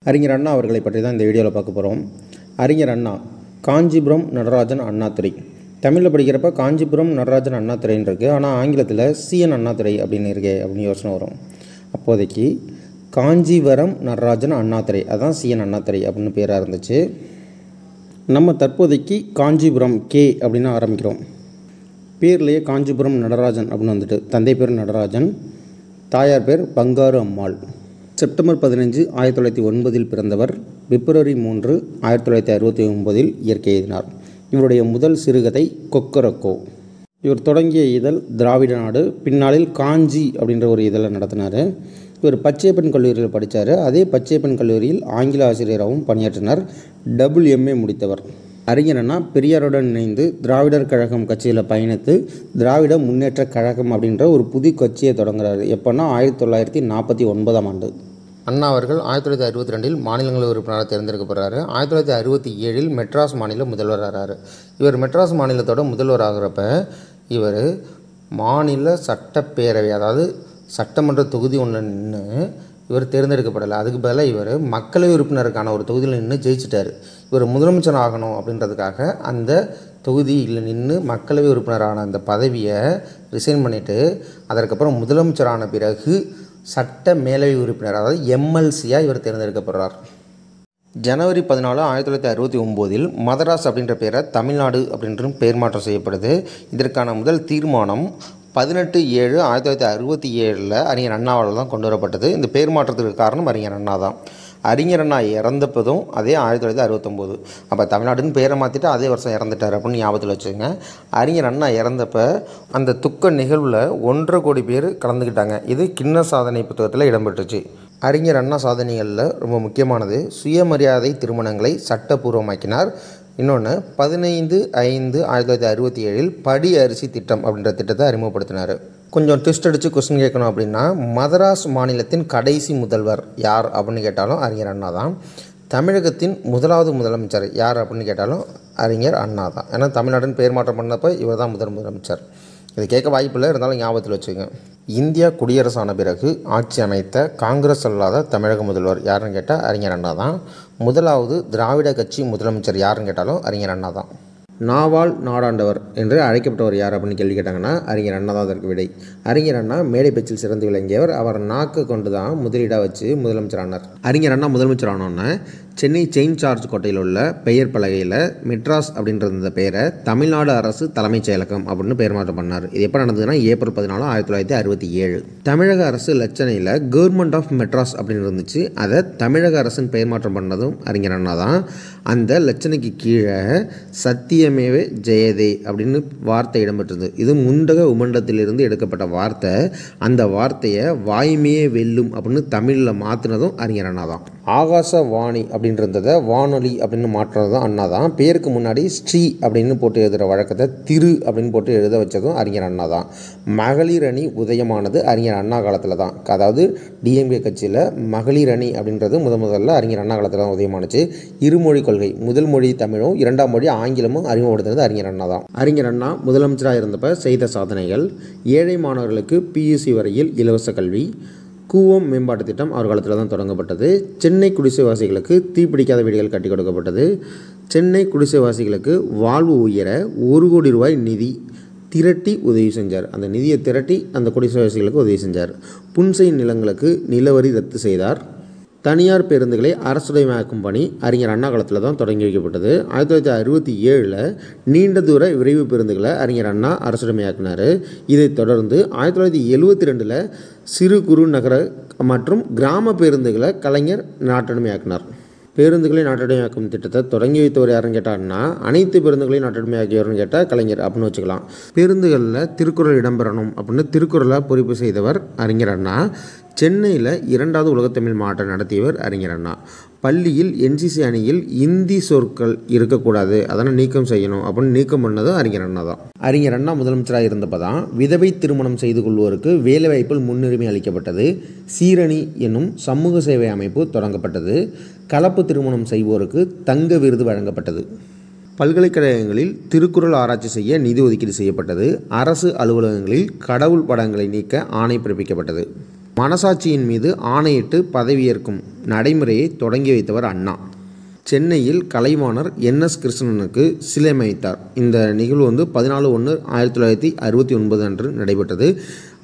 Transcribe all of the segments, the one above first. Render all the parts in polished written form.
அறிஞர் அண்ணா அவர்களை பற்றி தான் இந்த வீடியோவில் பார்க்க போகிறோம். அறிஞர் அண்ணா காஞ்சிபுரம் நடராஜன் அண்ணாதுரை. தமிழில் படிக்கிறப்ப காஞ்சிபுரம் நடராஜன் அண்ணாதுரைன்னு இருக்குது, ஆனால் ஆங்கிலத்தில் சிஎன் அண்ணாதுரை அப்படின்னு இருக்கே அப்படின்னு யோசனை வரும். அப்போதைக்கு காஞ்சிவரம் நடராஜன் அண்ணாதுரை, அதுதான் சிஎன் அண்ணாதுரை அப்படின்னு பேராக இருந்துச்சு. நம்ம தற்போதைக்கு காஞ்சிபுரம் கே அப்படின்னு ஆரம்பிக்கிறோம். பேர்லேயே காஞ்சிபுரம் நடராஜன் அப்படின்னு வந்துட்டு, தந்தை பேர் நடராஜன், தாயார் பேர் பங்காரு அம்மாள். செப்டம்பர் 15, 1909 பிறந்தவர். பிப்ரவரி 3, 1969 இயற்கை எழுதினார். இவருடைய முதல் சிறுகதை கொக்கரக்கோ. இவர் தொடங்கிய இதழ் திராவிட நாடு, பின்னாளில் காஞ்சி அப்படின்ற ஒரு இதழை நடத்தினார். இவர் பச்சையப்பன் கல்லூரியில் படித்தார். அதே பச்சையப்பன் கல்லூரியில் ஆங்கில ஆசிரியராகவும் பணியாற்றினார். WMA முடித்தவர். அறிஞர் அண்ணா பெரியாருடன் இணைந்து திராவிடர் கழகம் கட்சியில் பயணித்து திராவிட முன்னேற்ற கழகம் அப்படின்ற ஒரு புது கட்சியை தொடங்குறாரு. எப்போன்னா 1949ஆம் ஆண்டு. அண்ணா அவர்கள் 1962 மாநிலங்களவை உறுப்பினராக தேர்ந்தெடுக்கப்படுறாரு. 1967 மெட்ராஸ் மாநில முதல்வர் ஆகிறார். இவர் மெட்ராஸ் மாநிலத்தோட முதல்வர் ஆகிறப்ப இவர் மாநில சட்டப்பேரவை, அதாவது சட்டமன்ற தொகுதி ஒன்று நின்று இவர் தேர்ந்தெடுக்கப்படலை. அதுக்கு பதிலாக இவர் மக்களவை உறுப்பினருக்கான ஒரு தொகுதியில் நின்று ஜெயிச்சிட்டார். இவர் முதலமைச்சர் ஆகணும் அப்படின்றதுக்காக அந்த தொகுதியில் நின்று மக்களவை உறுப்பினரான அந்த பதவியை ரிசைன் பண்ணிவிட்டு அதற்கப்புறம் முதலமைச்சரான பிறகு சட்ட மேலவை உறுப்பினர், அதாவது MLCயாக இவர் தேர்ந்தெடுக்கப்படுறார். ஜனவரி 14, 1969 மதராஸ் அப்படின்ற பேரை தமிழ்நாடு அப்படின்ற பெயர் மாற்றம் செய்யப்படுது. இதற்கான முதல் தீர்மானம் 18/7, 1967 அறிஞர் அண்ணாவால் தான் கொண்டு வரப்பட்டது. இந்த பேர் மாற்றத்துக்கு காரணம் அறிஞர் அண்ணா தான். அறிஞர் அண்ணா இறந்தப்பதும் அதே 1969. அப்போ தமிழ்நாடுன்னு பேரை மாற்றிட்டு அதே வருஷம் இறந்துட்டார் அப்படின்னு ஞாபகத்தில் வச்சுங்க. அறிஞர் அண்ணா இறந்தப்போ அந்த துக்க நிகழ்வில் 1.5 கோடி பேர் கலந்துக்கிட்டாங்க. இது கின்ன சாதனை புத்தகத்தில் இடம்பெற்றுச்சு. அறிஞர் அண்ணா சாதனைகளில் ரொம்ப முக்கியமானது சுயமரியாதை திருமணங்களை சட்டப்பூர்வமாக்கினார். இன்னொன்று 15/5/1967 படி அரிசி திட்டம் அப்படின்ற திட்டத்தை அறிமுகப்படுத்தினார். கொஞ்சம் ட்விஸ்ட் அடித்து கொஸ்டின் கேட்கணும் அப்படின்னா, மதராஸ் மாநிலத்தின் கடைசி முதல்வர் யார் அப்படின்னு கேட்டாலும் அறிஞர் அண்ணா தான். தமிழகத்தின் முதலாவது முதலமைச்சர் யார் அப்படின்னு கேட்டாலும் அறிஞர் அண்ணா தான். ஏன்னா தமிழ்நாடுன்னு பேர் மாற்றம் பண்ணப்போ இவர் தான் முதலமைச்சர். இது கேட்க வாய்ப்பில்லை, இருந்தாலும் ஞாபகத்தில் வச்சுக்கோங்க. இந்தியா குடியரசான பிறகு ஆட்சி அமைத்த காங்கிரஸ் அல்லாத தமிழக முதல்வர் யாருன்னு கேட்டால் அறிஞர் அண்ணா தான். முதலாவது திராவிட கட்சி முதலமைச்சர் யாருன்னு கேட்டாலும் அறிஞர் அண்ணா தான். நாவால் நாடாண்டவர் என்று அழைக்கப்பட்டவர் யார் அப்படின்னு கேள்வி கேட்டாங்கன்னா அறிஞர் அண்ணா தான் அதற்கு விடை. அறிஞர் அண்ணா மேடை பேச்சில் சிறந்து விளங்கியவர். அவர் நாக்கு கொண்டு தான் முதலீடாக வச்சு முதலமைச்சர் ஆனார். அறிஞர் அண்ணா முதலமைச்சர் ஆனோன்னே சென்னை செயின்ட் ஜார்ஜ் கோட்டையில் உள்ள பெயர் பலகையில் மெட்ராஸ் அப்படின்ற இந்த பெயரை தமிழ்நாடு அரசு தலைமைச் செயலகம் அப்படின்னு பெயர் மாற்றம் பண்ணார். இது எப்போ நடந்ததுன்னா ஏப்ரல் 14, 1967. தமிழக அரசு லட்சணையில் கவர்மெண்ட் ஆஃப் மெட்ராஸ் அப்படின்னு இருந்துச்சு. அதை தமிழக அரசுன்னு பெயர் மாற்றம் பண்ணதும் அறிஞர் அண்ணா தான். அந்த லட்சணைக்கு கீழே சத்தியமேவே ஜெயதே அப்படின்னு வார்த்தை இடம்பெற்றது. இது முண்டக உமண்டத்திலிருந்து எடுக்கப்பட்ட வார்த்தை. அந்த வார்த்தையை வாய்மையே வெல்லும் அப்படின்னு தமிழில் மாற்றினதும் அறிஞர் அண்ணா தான். ஆகாசவாணி அப்படின்றத வானொலி அப்படின்னு மாற்றினது தான் அண்ணா தான். பேருக்கு முன்னாடி ஸ்ரீ அப்படின்னு போட்டு எழுதுகிற வழக்கத்தை திரு அப்படின்னு போட்டு எழுத வச்சதும் அறிஞர் அண்ணா தான். மகளிர் அணி உதயமானது அறிஞர் அண்ணா காலத்தில் தான். அதாவது DMK கட்சியில் மகளிர் அணி அப்படின்றது முதல்ல அறிஞர் அண்ணா காலத்தில் தான் உதயமானுச்சு. இருமொழி கொள்கை, முதல் மொழி தமிழும் 2ஆம் மொழி ஆங்கிலமும் அறிமுகப்படுத்துறது அறிஞர் அண்ணா தான். அறிஞர் அண்ணா முதலமைச்சராக இருந்தப்போ செய்த சாதனைகள்: ஏழை மாணவர்களுக்கு PUC வரையில் இலவச கல்வி, கூவம் மேம்பாட்டு திட்டம் அவர் காலத்தில் தான் தொடங்கப்பட்டது. சென்னை குடிசைவாசிகளுக்கு தீப்பிடிக்காத வீடுகள் கட்டி கொடுக்கப்பட்டது. சென்னை குடிசைவாசிகளுக்கு வாழ்வு உயர 1 கோடி ரூபாய் நிதி திரட்டி உதவி செஞ்சார். அந்த நிதியை திரட்டி அந்த குடிசைவாசிகளுக்கு உதவி செஞ்சார். புன்செய் நிலங்களுக்கு நிலவரி ரத்து செய்தார். தனியார் பேருந்துகளை அரசுடைமையாக்கும் பணி அறிஞர் அண்ணா காலத்தில் தான் தொடங்கி வைக்கப்பட்டது. 1967 நீண்ட தூர விரைவு பேருந்துகளை அறிஞர் அண்ணா அரசுடைமையாக்கினார். இதைத் தொடர்ந்து 1972 சிறு குறு நகர மற்றும் கிராம பேருந்துகளை கலைஞர் நாட்டுடைமையாக்கினார். பேருந்துகளை நாட்டுடைமையாக்கும் திட்டத்தை தொடங்கி வைத்தவர் யாருன்னு கேட்டாங்கன்னா அனைத்து பேருந்துகளையும் நாட்டுடைமையாக்கியவர்னு கேட்டால் கலைஞர் அப்படின்னு வச்சுக்கலாம். பேருந்துகளில் திருக்குறள் இடம்பெறணும் அப்படின்னு திருக்குறளை பொறிப்பு செய்தவர் அறிஞர் அண்ணா. சென்னையில் 2வது உலகத்தமிழ் மாநாட்டை நடத்தியவர் அறிஞர் அண்ணா. பள்ளியில் NCC அணியில் இந்தி சொற்கள் இருக்கக்கூடாது, அதனால் நீக்கம் செய்யணும் அப்படின்னு நீக்கம் பண்ணதும் அறிஞர் அண்ணா தான். அறிஞர் அண்ணா முதலமைச்சராக இருந்தப்போ தான் விதவை திருமணம் செய்து கொள்வோருக்கு வேலைவாய்ப்பில் முன்னுரிமை அளிக்கப்பட்டது. சீரணி என்னும் சமூக சேவை அமைப்பு தொடங்கப்பட்டது. கலப்பு திருமணம் செய்வோருக்கு தங்க விருது வழங்கப்பட்டது. பல்கலைக்கழகங்களில் திருக்குறள் ஆராய்ச்சி செய்ய நிதி ஒதுக்கீடு செய்யப்பட்டது. அரசு அலுவலகங்களில் கடவுள் படங்களை நீக்க ஆணை பிறப்பிக்கப்பட்டது. மனசாட்சியின் மீது ஆணையிட்டு பதவியேற்கும் நடைமுறையை தொடங்கி வைத்தவர் அண்ணா. சென்னையில் கலைவாணர் NS கிருஷ்ணனுக்கு சிலை அமைத்தார். இந்த நிகழ்வு 14/1/1969 அன்று நடைபெற்றது.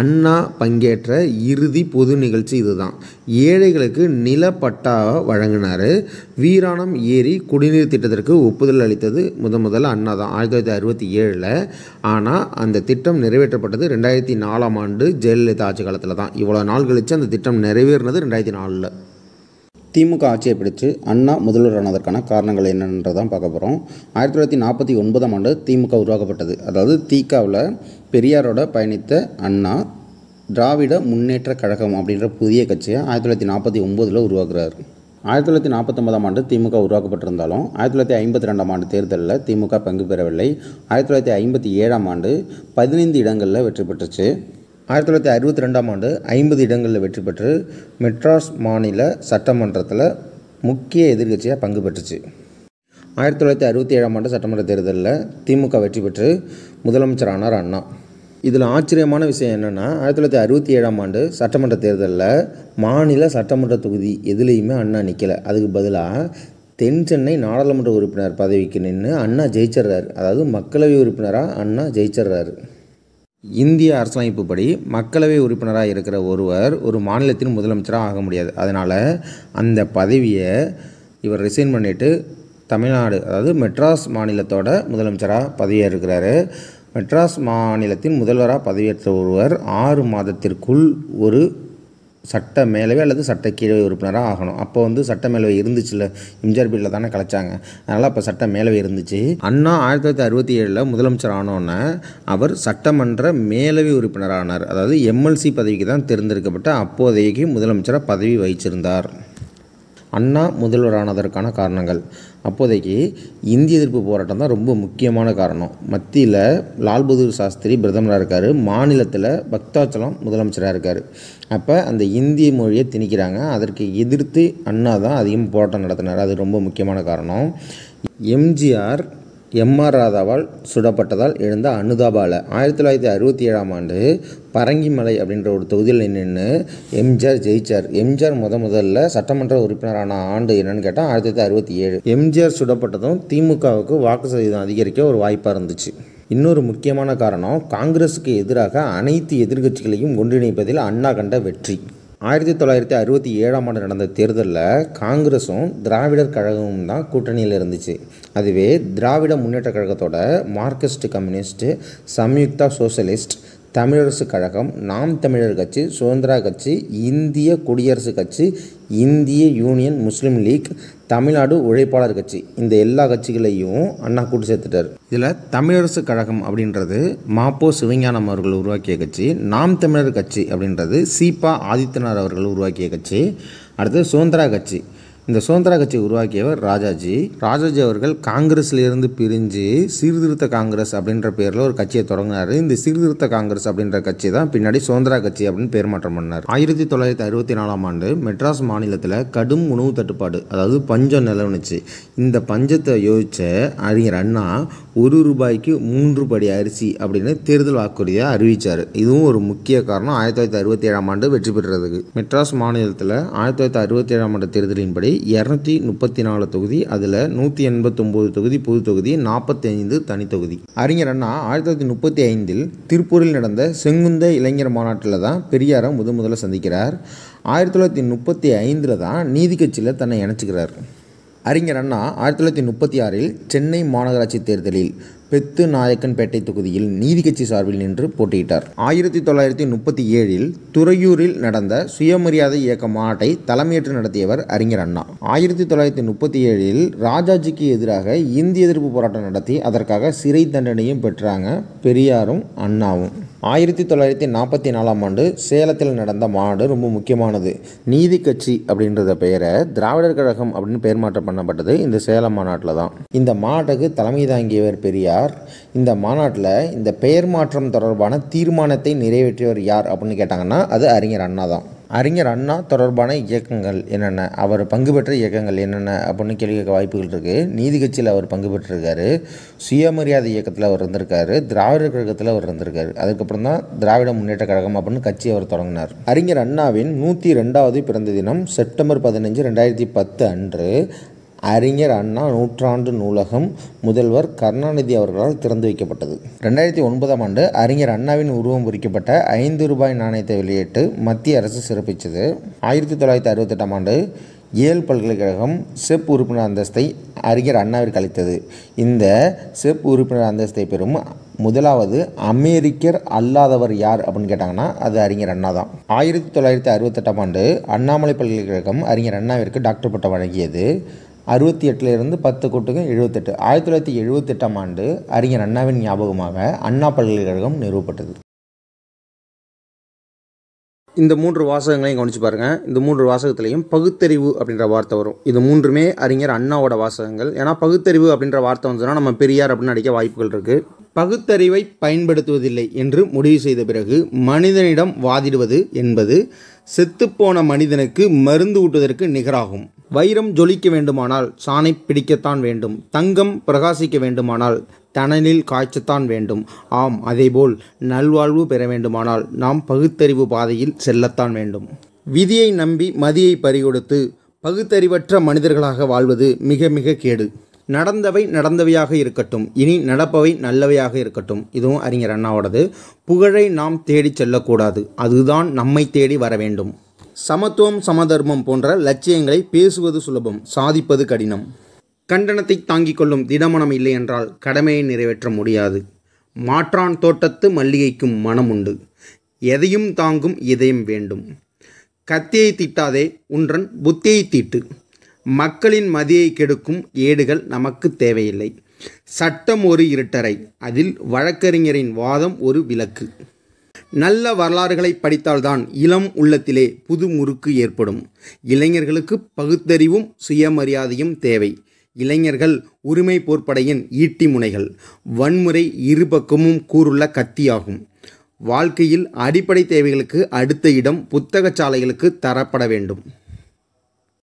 அண்ணா பங்கேற்ற இறுதி பொது நிகழ்ச்சி இதுதான். ஏழைகளுக்கு நிலப்பட்டா வழங்கினார். வீராணம் ஏரி குடிநீர் திட்டத்திற்கு ஒப்புதல் அளித்தது முதல்ல அண்ணா தான் 1967. ஆனால் அந்த திட்டம் நிறைவேற்றப்பட்டது 2004ஆம் ஆண்டு ஜெயலலிதா ஆட்சி காலத்தில் தான். இவ்வளோ நாள் கழித்து அந்த திட்டம் நிறைவேறினது 2004. திமுக ஆட்சியை பிடித்து அண்ணா முதல்வரானதற்கான காரணங்கள் என்னன்றதான் பார்க்க போகிறோம். 1949ஆம் ஆண்டு திமுக உருவாக்கப்பட்டது. அதாவது திகாவில் பெரியாரோட பயணித்த அண்ணா திராவிட முன்னேற்ற கழகம் அப்படின்ற புதிய கட்சியை 1949 உருவாக்குறார். 1949ஆம் ஆண்டு திமுக உருவாக்கப்பட்டிருந்தாலும் 1952ஆம் ஆண்டு தேர்தலில் திமுக பங்கு பெறவில்லை. 1957ஆம் ஆண்டு 15 இடங்களில் வெற்றி பெற்றுச்சு. 1962ஆம் ஆண்டு 50 இடங்களில் வெற்றி பெற்று மெட்ராஸ் மாநில சட்டமன்றத்தில் முக்கிய எதிர்க்கட்சியாக பங்கு பெற்றுச்சு. 1967ஆம் ஆண்டு சட்டமன்ற தேர்தலில் திமுக வெற்றி பெற்று முதலமைச்சரானார் அண்ணா. இதில் ஆச்சரியமான விஷயம் என்னென்னா 1967ஆம் ஆண்டு சட்டமன்ற தேர்தலில் மாநில சட்டமன்ற தொகுதி எதுலேயுமே அண்ணா நிற்கலை. அதுக்கு பதிலாக தென் சென்னை நாடாளுமன்ற உறுப்பினர் பதவிக்கு நின்று அண்ணா ஜெயிச்சிட்றாரு. அதாவது மக்களவை உறுப்பினராக அண்ணா ஜெயிச்சிட்றாரு. இந்திய அரசியலமைப்புப்படி மக்களவை உறுப்பினராக இருக்கிற ஒருவர் ஒரு மாநிலத்தின் முதலமைச்சராக ஆக முடியாது. அதனால் அந்த பதவியை இவர் ரிசைன் பண்ணிவிட்டு தமிழ்நாடு அதாவது மெட்ராஸ் மாநிலத்தோட முதலமைச்சராக பதவியேற்கிறாரு. மெட்ராஸ் மாநிலத்தின் முதல்வராக பதவியேற்ற ஒருவர் 6 மாதத்திற்குள் ஒரு சட்ட மேலவை அல்லது சட்ட கீழவை உறுப்பினராக ஆகணும். அப்போ சட்ட மேலவை இருந்துச்சுல்ல, எம்ஜிஆர் பீரியடில் தானே கலைச்சாங்க. அதனால் அப்போ சட்ட மேலவை இருந்துச்சு. அண்ணா 1967 முதலமைச்சர் ஆனோன்னே அவர் சட்டமன்ற மேலவை உறுப்பினரானார். அதாவது MLC பதவிக்கு தான் தேர்ந்தெடுக்கப்பட்ட அப்போதைக்கு முதலமைச்சராக பதவி வகிச்சிருந்தார். அண்ணா முதல்வரானதற்கான காரணங்கள். அப்போதைக்கு இந்திய எதிர்ப்பு போராட்டம் தான் ரொம்ப முக்கியமான காரணம். மத்தியில் லால் பகதூர் சாஸ்திரி பிரதமராக இருக்கார். மாநிலத்தில் பக்தாச்சலம் முதலமைச்சராக இருக்கார். அப்போ அந்த இந்திய மொழியை திணிக்கிறாங்க. அதற்கு எதிர்த்து அண்ணா தான் அதிகம் போராட்டம் நடத்தினார். அது ரொம்ப முக்கியமான காரணம். எம்ஜிஆர் MR ராதாவால் சுடப்பட்டதால் எழுந்த அனுதாபால 1967ஆம் ஆண்டு பரங்கிமலை அப்படின்ற ஒரு தொகுதியில் நின்று எம்ஜிஆர் ஜெயிச்சார். எம்ஜிஆர் முதல்ல சட்டமன்ற உறுப்பினரான ஆண்டு என்னன்னு கேட்டால் 1967. எம்ஜிஆர் சுடப்பட்டதும் திமுகவுக்கு வாக்கு சதவீதம் அதிகரிக்க ஒரு வாய்ப்பாக இருந்துச்சு. இன்னொரு முக்கியமான காரணம் காங்கிரஸுக்கு எதிராக அனைத்து எதிர்க்கட்சிகளையும் ஒன்றிணைப்பதில் அண்ணா கண்ட வெற்றி. 1967ஆம் ஆண்டு நடந்த தேர்தலில் காங்கிரஸும் திராவிடர் கழகமும் தான் கூட்டணியில் இருந்துச்சு. அதுவே திராவிட முன்னேற்ற கழகத்தோட Marxist Communist, Samyukta socialist, Tamilarasu Kazhagam, Naam Tamilar கட்சி, சுதந்திரா கட்சி, இந்திய குடியரசுக் கட்சி, இந்திய யூனியன் முஸ்லீம் லீக், தமிழ்நாடு உழைப்பாளர் கட்சி, இந்த எல்லா கட்சிகளையும் அண்ணா கூட்டு சேர்த்துட்டார். இதில் தமிழரசு கழகம் அப்படின்றது மாப்போ சிவஞானம் அவர்கள் உருவாக்கிய கட்சி. நாம் தமிழர் கட்சி அப்படின்றது சீபா ஆதித்தனார் அவர்கள் உருவாக்கிய கட்சி. அடுத்து சுதந்திரா கட்சி. இந்த சுதந்திரா கட்சி உருவாக்கியவர் ராஜாஜி அவர்கள் காங்கிரஸ்லேருந்து பிரிஞ்சு சீர்திருத்த காங்கிரஸ் அப்படின்ற பேரில் ஒரு கட்சியை தொடங்கினார். இந்த சீர்திருத்த காங்கிரஸ் அப்படின்ற கட்சி தான் பின்னாடி சுதந்திரா கட்சி அப்படின்னு பேர் மாற்றம் பண்ணார். 1964ஆம் ஆண்டு மெட்ராஸ் மாநிலத்தில் கடும் உணவு தட்டுப்பாடு, அதாவது பஞ்சம் நிலவுனுச்சு. இந்த பஞ்சத்தை யோசித்த அறிஞர் அண்ணா ₹1 3 படி அரிசி அப்படின்னு தேர்தல் வாக்குறுதியை அறிவித்தார். இதுவும் ஒரு முக்கிய காரணம் 1967ஆம் ஆண்டு வெற்றி பெற்றதுக்கு. மெட்ராஸ் மாநிலத்தில் 1967ஆம் ஆண்டு தேர்தலின்படி 234 தொகுதி, அதில் 189 தொகுதி பொது தொகுதி, 45 தனி தொகுதி. அறிஞர் அண்ணா 1935 திருப்பூரில் நடந்த செங்குந்த இளைஞர் மாநாட்டில் தான் பெரியாரை முதல்ல சந்திக்கிறார். 1935 தான் நீதி கட்சியில் தன்னை இணைச்சிக்கிறார். அறிஞர் அண்ணா 1936 சென்னை மாநகராட்சி தேர்தலில் பெத்து நாயக்கன்பேட்டை தொகுதியில் நீதி கட்சி சார்பில் நின்று போட்டியிட்டார். 1937 துறையூரில் நடந்த சுயமரியாதை இயக்க மாநாட்டை தலைமையேற்று நடத்தியவர் அறிஞர் அண்ணா. 1937 ராஜாஜிக்கு எதிராக இந்திய எதிர்ப்பு போராட்டம் நடத்தி அதற்காக சிறை தண்டனையும் பெற்றாங்க பெரியாரும் அண்ணாவும். 1944ஆம் ஆண்டு சேலத்தில் நடந்த மாநாடு ரொம்ப முக்கியமானது. நீதி கட்சி அப்படின்றத பெயரை திராவிடர் கழகம் அப்படின்னு பெயர் மாற்றம் பண்ணப்பட்டது இந்த சேலம் மாநாட்டில் தான். இந்த மாநாட்டுக்கு தலைமை தாங்கியவர் பெரியார். இந்த மாநாட்டில் இந்த பெயர் மாற்றம் தொடர்பான தீர்மானத்தை நிறைவேற்றியவர் யார் அப்படின்னு கேட்டாங்கன்னா அது அறிஞர் அண்ணா தான். அறிஞர் அண்ணா தொடர்பான இயக்கங்கள் என்னென்ன, அவர் பங்கு பெற்ற இயக்கங்கள் என்னென்ன அப்படின்னு கேள்வி கேட்க வாய்ப்புகள் இருக்குது. நீதி கட்சியில் அவர் பங்கு பெற்றிருக்காரு, சுயமரியாதை இயக்கத்தில் அவர் இருந்திருக்காரு, திராவிடர் கழகத்தில் அவர் இருந்திருக்காரு. அதுக்கப்புறம் தான் திராவிட முன்னேற்ற கழகம் அப்படின்னு கட்சி அவர் தொடங்கினார். அறிஞர் அண்ணாவின் 102வது பிறந்த தினம் செப்டம்பர் 15, 2010 அன்று அறிஞர் அண்ணா நூற்றாண்டு நூலகம் முதல்வர் கருணாநிதி அவர்களால் திறந்து வைக்கப்பட்டது. 2009ஆம் ஆண்டு அறிஞர் அண்ணாவின் உருவம் பொறிக்கப்பட்ட 5 ரூபாய் நாணயத்தை வெளியிட்டு மத்திய அரசு சிறப்பித்தது. 1968ஆம் ஆண்டு ஏல் பல்கலைக்கழகம் செப் உறுப்பினர் அந்தஸ்தை அறிஞர் அண்ணாவிற்கு அளித்தது. இந்த செப் உறுப்பினர் அந்தஸ்தை பெறும் முதலாவது அமெரிக்கர் அல்லாதவர் யார் அப்படின்னு கேட்டாங்கன்னா அது அறிஞர் அண்ணா தான். 1968ஆம் ஆண்டு அண்ணாமலை பல்கலைக்கழகம் அறிஞர் அண்ணாவிற்கு டாக்டர் பட்டம் வழங்கியது. 68 10 கூட்டுங்க 78. 1978ஆம் ஆண்டு அறிஞர் அண்ணாவின் ஞாபகமாக அண்ணா பல்கலைக்கழகம் நிறுவப்பட்டது. இந்த 3 வாசகங்களையும் கவனிச்சு பாருங்கள். இந்த 3 வாசகத்திலையும் பகுத்தறிவு அப்படின்ற வார்த்தை வரும். இது 3மே அறிஞர் அண்ணாவோட வாசகங்கள். ஏன்னா பகுத்தறிவு அப்படின்ற வார்த்தை வந்துச்சுன்னா நம்ம பெரியார் அப்படின்னு அடிக்க வாய்ப்புகள் இருக்குது. பகுத்தறிவை பயன்படுத்துவதில்லை என்று முடிவு செய்த பிறகு மனிதனிடம் வாதிடுவது என்பது செத்துப்போன மனிதனுக்கு மருந்து ஊட்டுவதற்கு நிகராகும். வைரம் ஜொலிக்க வேண்டுமானால் சாணை பிடிக்கத்தான் வேண்டும், தங்கம் பிரகாசிக்க வேண்டுமானால் தணலில் காய்ச்சத்தான் வேண்டும். ஆம், அதேபோல் நல்வாழ்வு பெற வேண்டுமானால் நாம் பகுத்தறிவு பாதையில் செல்லத்தான் வேண்டும். விதியை நம்பி மதியை பறிகொடுத்து பகுத்தறிவற்ற மனிதர்களாக வாழ்வது மிக மிக கேடு. நடந்தவை நடந்தவையாக இருக்கட்டும், இனி நடப்பவை நல்லவையாக இருக்கட்டும். இதுவும் அறிஞர் அண்ணாவோடது. புகழை நாம் தேடி செல்லக்கூடாது, அதுதான் நம்மை தேடி வர வேண்டும். சமத்துவம் சமதர்மம் போன்ற லட்சியங்களை பேசுவது சுலபம், சாதிப்பது கடினம். கண்டனத்தை தாங்கிக் கொள்ளும் திடமனம் இல்லை என்றால் கடமையை நிறைவேற்ற முடியாது. மாற்றான் தோட்டத்து மல்லிகைக்கும் மனம் உண்டு, எதையும் தாங்கும் இதயம் வேண்டும். கத்தியை தீட்டாதே, உன்றன் புத்தியை தீட்டு. மக்களின் மதியை கெடுக்கும் ஏடுகள் நமக்கு தேவையில்லை. சட்டம் ஒரு இருட்டறை, அதில் வழக்கறிஞரின் வாதம் ஒரு விளக்கு. நல்ல வரலாறுகளை படித்தால்தான் இளம் உள்ளத்திலே புது முறுக்கு ஏற்படும். இளைஞர்களுக்கு பகுத்தறிவும் சுயமரியாதையும் தேவை. இளைஞர்கள் உரிமை போர்ப்படையின் ஈட்டி முனைகள், வன்முறை இருபக்கமும் கூறுள்ள கத்தியாகும். வாழ்க்கையில் அடிப்படை தேவைகளுக்கு அடுத்த இடம் புத்தகச்சாலைகளுக்கு தரப்பட வேண்டும்.